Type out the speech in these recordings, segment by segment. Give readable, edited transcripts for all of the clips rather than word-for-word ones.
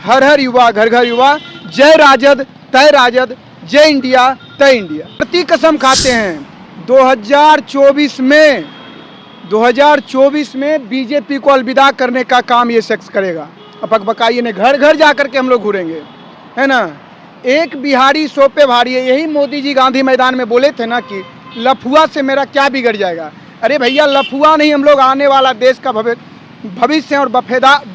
हर हर युवा घर घर युवा, जय राजद तय राजद, जय इंडिया तय इंडिया। प्रति कसम खाते हैं 2024 में बीजेपी को अलविदा करने का काम ये शख्स करेगा। अब बकाइए ने घर घर जा करके हम लोग घूरेंगे, है ना। एक बिहारी 100 पे भारी है। यही मोदी जी गांधी मैदान में बोले थे ना कि लफुआ से मेरा क्या बिगड़ जाएगा। अरे भैया लफुआ नहीं, हम लोग आने वाला देश का भविष्य हैं और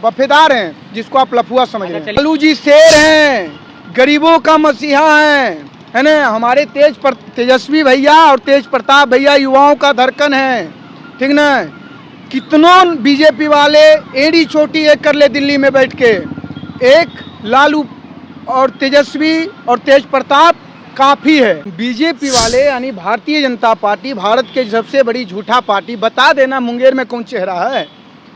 वफेदार हैं, जिसको आप लफुआ समझ रहे हैं। लालू जी शेर हैं, गरीबों का मसीहा है ना। हमारे तेजस्वी भैया और तेज प्रताप भैया युवाओं का धड़कन है, ठीक ना। कितनों बीजेपी वाले एड़ी चोटी एक कर ले दिल्ली में बैठ के, एक लालू और तेजस्वी और तेज प्रताप काफ़ी है। बीजेपी वाले यानी भारतीय जनता पार्टी भारत के सबसे बड़ी झूठा पार्टी। बता देना मुंगेर में कौन चेहरा है।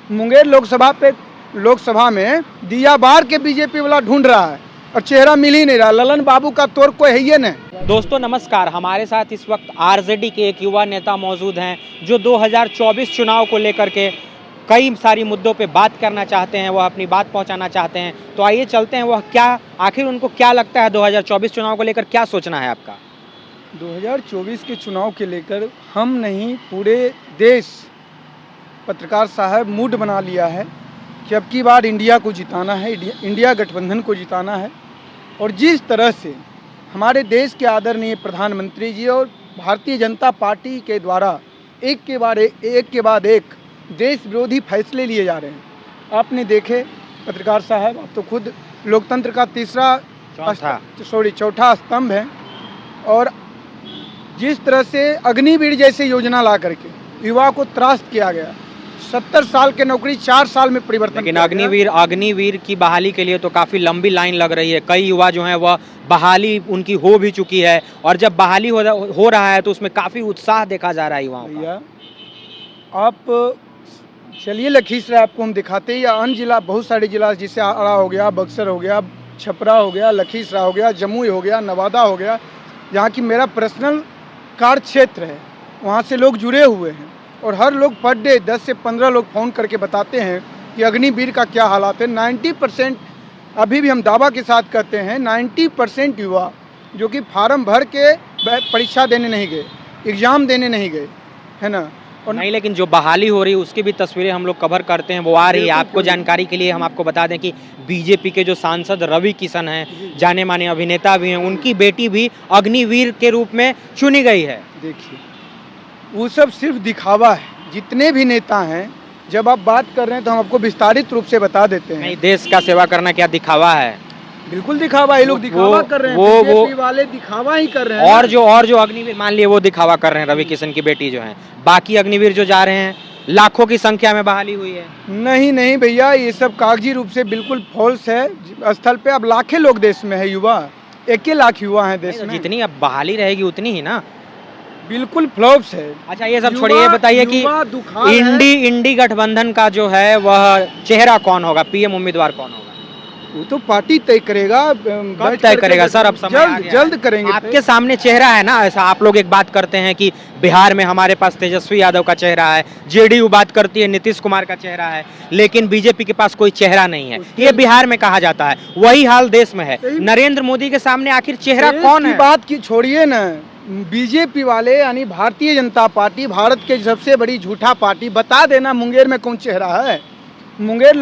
मुंगेर लोकसभा में दिया बार के बीजेपी वाला ढूंढ रहा है और चेहरा मिल ही नहीं रहा। ललन बाबू का तोड़ कोई है ही नहीं। दोस्तों नमस्कार, हमारे साथ इस वक्त आरजेडी के एक युवा नेता मौजूद हैं जो 2024 चुनाव को लेकर के कई सारी मुद्दों पे बात करना चाहते हैं, वह अपनी बात पहुंचाना चाहते हैं। तो आइए चलते हैं, वह क्या आखिर उनको क्या लगता है 2024 चुनाव को लेकर क्या सोचना है आपका। 2024 के चुनाव के लेकर हम नहीं पूरे देश पत्रकार साहब मूड बना लिया है कि अब की बार इंडिया को जिताना है, इंडिया गठबंधन को जिताना है। और जिस तरह से हमारे देश के आदरणीय प्रधानमंत्री जी और भारतीय जनता पार्टी के द्वारा एक के बाद एक देश विरोधी फैसले लिए जा रहे हैं। आपने देखे पत्रकार साहब, आप तो खुद लोकतंत्र का चौथा स्तंभ है। और जिस तरह से अग्निवीर जैसे योजना ला करके युवा को त्रास्त किया गया, 70 साल के नौकरी 4 साल में परिवर्तन। लेकिन अग्निवीर की बहाली के लिए तो काफ़ी लंबी लाइन लग रही है। कई युवा जो हैं वह बहाली उनकी हो भी चुकी है और जब बहाली हो रहा है तो उसमें काफ़ी उत्साह देखा जा रहा है युवाओं का। भैया आप चलिए लखीसराय आपको हम दिखाते हैं, या अन्य जिला, बहुत सारे जिला जिसे आरा हो गया, बक्सर हो गया, छपरा हो गया, लखीसराय हो गया, जमुई हो गया, नवादा हो गया, जहाँ की मेरा पर्सनल कार्य क्षेत्र है, वहाँ से लोग जुड़े हुए हैं। और हर लोग पर डे 10 से 15 लोग फ़ोन करके बताते हैं कि अग्निवीर का क्या हालात है। 90% अभी भी हम दावा के साथ कहते हैं 90% युवा जो कि फार्म भर के परीक्षा देने नहीं गए, एग्ज़ाम देने नहीं गए, है ना। और नहीं, लेकिन जो बहाली हो रही है उसकी भी तस्वीरें हम लोग कवर करते हैं, वो आ रही है। आपको जानकारी के लिए हम आपको बता दें कि बीजेपी के जो सांसद रवि किशन हैं, जाने माने अभिनेता भी हैं, उनकी बेटी भी अग्निवीर के रूप में चुनी गई है। देखिए वो सब सिर्फ दिखावा है। जितने भी नेता हैं, जब आप बात कर रहे हैं तो हम आपको विस्तारित रूप से बता देते हैं। नहीं, देश का सेवा करना क्या दिखावा है? बिल्कुल दिखावा, ये लोग दिखावा कर रहे हैं, बीजेपी वाले दिखावा ही कर रहे हैं। और जो अग्निवीर मान लिए वो दिखावा कर रहे हैं, रवि किशन की बेटी जो है, बाकी अग्निवीर जो जा रहे हैं लाखों की संख्या में बहाली हुई है। नहीं भैया, ये सब कागजी रूप से बिल्कुल फॉल्स है। स्थल पे अब लाखें लोग देश में है, युवा 1 लाख युवा है देश में। जितनी अब बहाली रहेगी उतनी ही ना। बिल्कुल फ्लॉप्स है। अच्छा ये सब छोड़िए, बताइए कि इंडी गठबंधन का जो है वह चेहरा कौन होगा, पीएम उम्मीदवार कौन होगा? वो तो पार्टी तय करेगा। तय करेगा सर, अब समय जल्द करेंगे। आपके सामने चेहरा है ना। ऐसा आप लोग एक बात करते हैं कि बिहार में हमारे पास तेजस्वी यादव का चेहरा है, जेडीयू बात करती है नीतीश कुमार का चेहरा है, लेकिन बीजेपी के पास कोई चेहरा नहीं है। ये बिहार में कहा जाता है, वही हाल देश में है। नरेंद्र मोदी के सामने आखिर चेहरा कौन है? बात की छोड़िए ना, बीजेपी वाले यानी भारतीय जनता पार्टी भारत के सबसे बड़ी झूठा पार्टी। बता देना मुंगेर में कौन चेहरा है। मुंगेर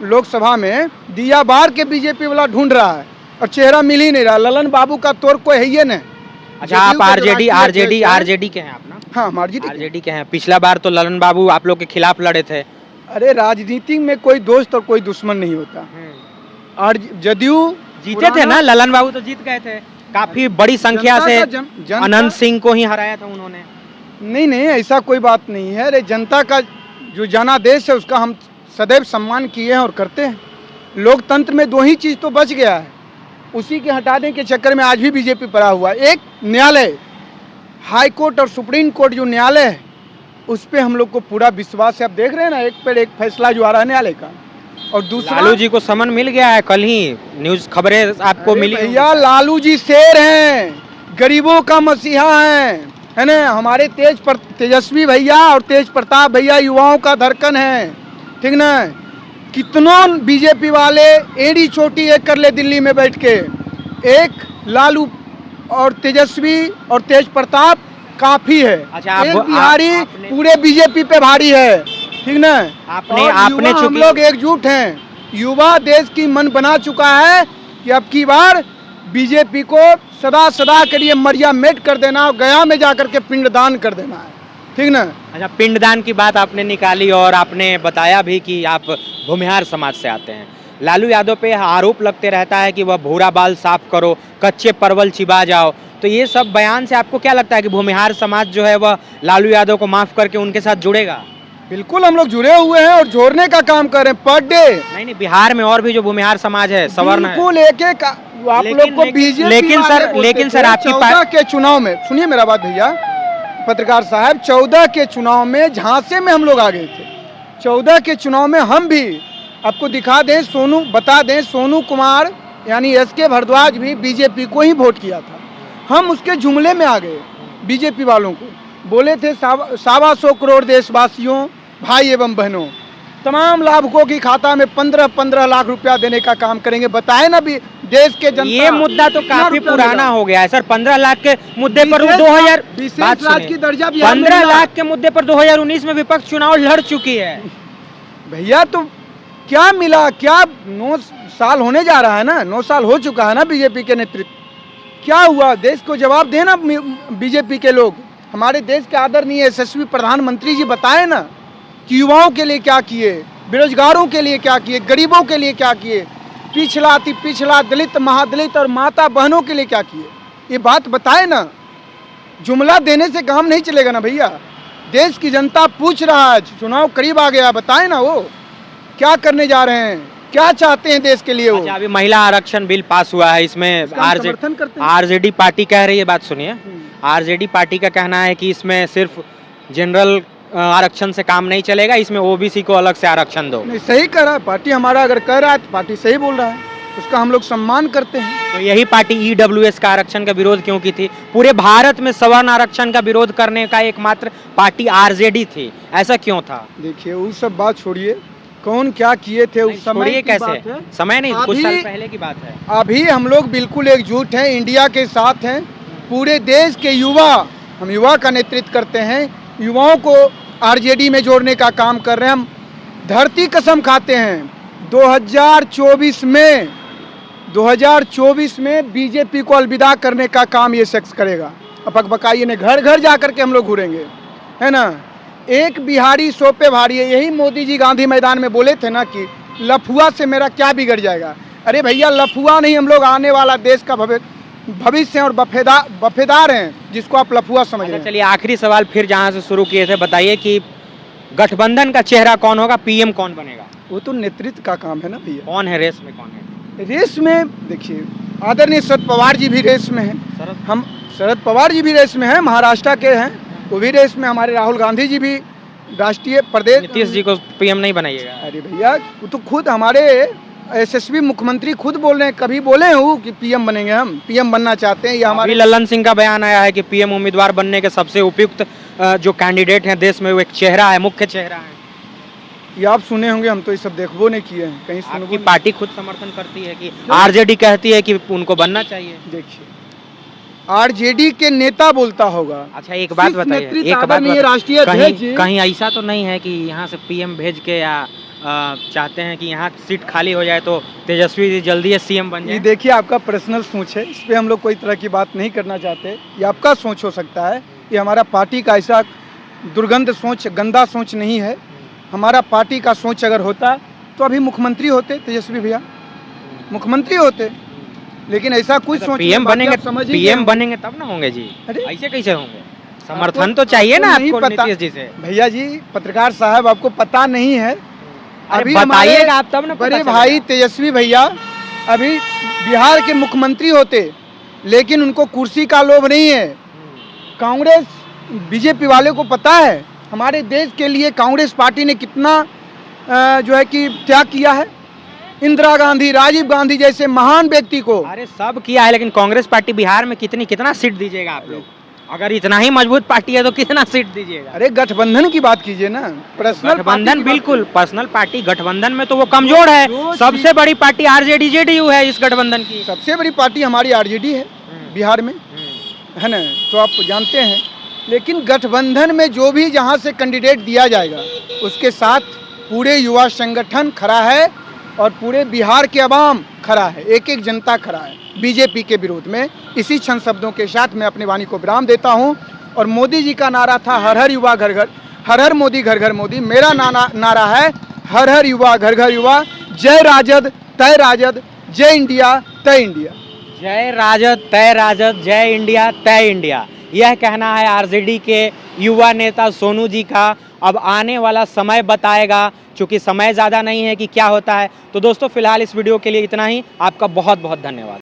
लोकसभा में दिया बार के बीजेपी वाला ढूंढ रहा है और चेहरा मिल ही नहीं रहा। ललन बाबू का तोड़ कोई है ही नहीं। अच्छा, आप आरजेडी के हैं आप ना? हाँ, हम आरजेडी के हैं। पिछला बार तो ललन बाबू आप लोग के खिलाफ लड़े थे। अरे राजनीति में कोई दोस्त और कोई दुश्मन नहीं होता। और जदयू जीते थे ना, ललन बाबू तो जीत गए थे काफी बड़ी संख्या से। अनंत सिंह को ही हराया था उन्होंने। नहीं, ऐसा कोई बात नहीं है। अरे जनता का जो जनादेश है उसका हम सदैव सम्मान किए हैं और करते हैं। लोकतंत्र में 2 ही चीज़ तो बच गया है, उसी के हटाने के चक्कर में आज भी बीजेपी पड़ा हुआ है। एक न्यायालय, हाई कोर्ट और सुप्रीम कोर्ट जो न्यायालय है उस पर हम लोग को पूरा विश्वास है। आप देख रहे हैं ना, एक पर एक फैसला जो आ रहा है न्यायालय का। और दूसरा, लालू जी को समन मिल गया है, कल ही न्यूज़ खबरें आपको मिली। भैया लालू जी शेर हैं, गरीबों का मसीहा है ना। हमारे तेजस्वी भैया और तेज प्रताप भैया युवाओं का धड़कन है, ठीक ना। कितनों बीजेपी वाले एड़ी चोटी एक कर ले दिल्ली में बैठ के, एक लालू और तेजस्वी और तेज प्रताप काफी है। अच्छा, एक बिहारी पूरे बीजेपी पे भारी है, ठीक ना। आपने हम लोग एकजुट हैं, युवा देश की मन बना चुका है कि अब की बार बीजेपी को सदा सदा के लिए मरिया मेट कर देना और गया में जाकर के पिंडदान कर देना है, ठीक ना। अच्छा, पिंडदान की बात आपने निकाली और आपने बताया भी कि आप भूमिहार समाज से आते हैं। लालू यादव पे आरोप लगते रहता है कि वह भूरा बाल साफ करो, कच्चे परवल चिबा जाओ, तो ये सब बयान से आपको क्या लगता है कि भूमिहार समाज जो है वह लालू यादव को माफ करके उनके साथ जुड़ेगा? बिल्कुल, हम लोग जुड़े हुए हैं और जोड़ने का काम कर रहे हैं पर डे। नहीं, बिहार में और भी जो भूमिहार समाज है, सवर्ण है, बिल्कुल एक एक आप लोग को बीजेपी लेकिन सर आपकी 14 के चुनाव में, सुनिए मेरा बात भैया पत्रकार साहब, 14 के चुनाव में झांसे में हम लोग आ गए थे। 14 के चुनाव में हम भी आपको दिखा दें, बता दें, सोनू कुमार यानी एसके भारद्वाज भी बीजेपी को ही वोट किया था। हम उसके जुमले में आ गए, बीजेपी वालों को बोले थे 125 करोड़ देशवासियों भाई एवं बहनों, तमाम लाभुकों की खाता में 15-15 लाख रुपया देने का काम करेंगे। बताए ना भी देश के जनता, ये मुद्दा तो काफी पुराना हो गया है सर। 15 लाख के मुद्दे पर 2000 राज्य की दर्जा 15 लाख के मुद्दे पर 2019 में विपक्ष चुनाव लड़ चुकी है भैया। तो क्या मिला, क्या 9 साल होने जा रहा है ना, 9 साल हो चुका है ना बीजेपी के नेतृत्व, क्या हुआ देश को जवाब देना। बीजेपी के लोग, हमारे देश के आदरणीय यशस्वी प्रधानमंत्री जी बताए ना कि युवाओं के लिए क्या किए, बेरोजगारों के लिए क्या किए, गरीबों के लिए क्या किए, पिछड़ा अति पिछड़ा, दलित महादलित और माता बहनों के लिए क्या किए, ये बात बताए ना। जुमला देने से काम नहीं चलेगा ना भैया। देश की जनता पूछ रहा है, चुनाव करीब आ गया, बताए ना वो क्या करने जा रहे हैं, क्या चाहते हैं देश के लिए वो। अच्छा, अभी महिला आरक्षण बिल पास हुआ है, इसमें आरजेडी पार्टी कह रही है, बात सुनिए, आरजेडी पार्टी का कहना है कि इसमें सिर्फ जनरल आरक्षण से काम नहीं चलेगा, इसमें ओबीसी को अलग से आरक्षण दो। नहीं, सही कह रहा है पार्टी, हमारा अगर कह रहा है तो पार्टी सही बोल रहा है, उसका हम लोग सम्मान करते हैं। तो यही पार्टी ईडब्ल्यूएस का आरक्षण का विरोध क्यों की थी? पूरे भारत में सवर्ण आरक्षण का विरोध करने का एकमात्र पार्टी आरजेडी थी, ऐसा क्यों था? देखिए वो सब बात छोड़िए, कौन क्या किए थे उस समय की कैसे बात है। समय नहीं, कुछ साल पहले की बात है। अभी हम लोग बिल्कुल एकजुट हैं, इंडिया के साथ हैं, पूरे देश के युवा, हम युवा का नेतृत्व करते हैं, युवाओं को आरजेडी में जोड़ने का काम कर रहे हैं। हम धरती कसम खाते हैं 2024 में बीजेपी को अलविदा करने का काम ये शख्स करेगा। अब बकाइए ने घर घर जा करके हम लोग घूरेंगे, है ना। एक बिहारी 100 पे भारी है, यही मोदी जी गांधी मैदान में बोले थे ना कि लफुआ से मेरा क्या बिगड़ जाएगा। अरे भैया लफुआ नहीं, हम लोग आने वाला देश का भविष्य और बफेदार हैं, जिसको आप लफुआ समझ रहे हैं। चलिए आखिरी सवाल फिर जहाँ से शुरू किए थे, बताइए कि गठबंधन का चेहरा कौन होगा, पीएम कौन बनेगा? वो तो नेतृत्व का काम है ना भैया। कौन है रेस में, कौन है रेस में? देखिए आदरणीय शरद पवार जी भी रेस में हैं, हम शरद पवार जी भी रेस में हैं, महाराष्ट्र के हैं, वो भी रेस में। हमारे राहुल गांधी जी भी राष्ट्रीय प्रदेश। नीतीश जी को पीएम नहीं बनाइएगा? अरे भैया वो तो खुद हमारे यशस्वी मुख्यमंत्री खुद बोल रहे हैं, कभी बोले हो कि पीएम बनेंगे, हम पीएम बनना चाहते हैं। ये हमारे लल्लन सिंह का बयान आया है कि पीएम उम्मीदवार बनने के सबसे उपयुक्त जो कैंडिडेट हैं देश में, वो एक चेहरा है, मुख्य चेहरा है। ये आप सुने होंगे, हम तो ये सब देखबो नहीं किए हैं कहीं। आपकी पार्टी खुद समर्थन करती है कि आरजेडी कहती है कि उनको बनना चाहिए? देखिए आरजेडी के नेता बोलता होगा। अच्छा एक बात बताइए, एक बात राष्ट्रीय कहीं ऐसा तो नहीं है कि यहाँ से पीएम भेज के या चाहते हैं कि यहाँ सीट खाली हो जाए तो तेजस्वी जी जल्दी सीएम बन जाए? ये देखिए आपका पर्सनल सोच है, इस पे हम लोग कोई तरह की बात नहीं करना चाहते। ये आपका सोच हो सकता है, ये हमारा पार्टी का ऐसा दुर्गंध सोच, गंदा सोच नहीं है। हमारा पार्टी का सोच अगर होता तो अभी मुख्यमंत्री होते, तेजस्वी भैया मुख्यमंत्री होते, लेकिन ऐसा कुछ सोच। पीएम बनेंगे तब ना होंगे जी, ऐसे कैसे होंगे? समर्थन तो चाहिए ना आपको नीतीश जी से। भैया जी पत्रकार साहब आपको पता नहीं है, अभी बताइएगा आप तब ना। बड़े भाई तेजस्वी भैया अभी बिहार के मुख्यमंत्री होते, लेकिन उनको कुर्सी का लोभ नहीं है। कांग्रेस बीजेपी वाले को पता है हमारे देश के लिए कांग्रेस पार्टी ने कितना जो है कि त्याग किया है। इंदिरा गांधी, राजीव गांधी जैसे महान व्यक्ति को। अरे सब किया है, लेकिन कांग्रेस पार्टी बिहार में कितना सीट दीजिएगा आप लोग? अगर इतना ही मजबूत पार्टी है तो कितना सीट दीजिएगा? अरे गठबंधन की बात कीजिए ना, पर्सनल गठबंधन बिल्कुल पर्सनल पार्टी, गठबंधन में तो वो कमजोर है। जो सबसे बड़ी पार्टी आरजेडी जेडीयू है इस गठबंधन की। सबसे बड़ी पार्टी हमारी आरजेडी है बिहार में, है ना, तो आप जानते हैं। लेकिन गठबंधन में जो भी जहाँ से कैंडिडेट दिया जाएगा उसके साथ पूरे युवा संगठन खड़ा है और पूरे बिहार के अवाम खड़ा है, एक एक जनता खड़ा है बीजेपी के विरोध में। इसी क्षण शब्दों के साथ मैं अपनी वाणी को विराम देता हूं। और मोदी जी का नारा था हर हर युवा घर घर, हर हर मोदी घर घर मोदी। मेरा नारा है हर हर युवा घर घर युवा। जय राजद तय राजद, जय इंडिया तय इंडिया। जय राजद तय राजद, जय इंडिया तय इंडिया, यह कहना है आरजेडी के युवा नेता सोनू जी का। अब आने वाला समय बताएगा, क्योंकि समय ज़्यादा नहीं है कि क्या होता है। तो दोस्तों फिलहाल इस वीडियो के लिए इतना ही। आपका बहुत बहुत धन्यवाद।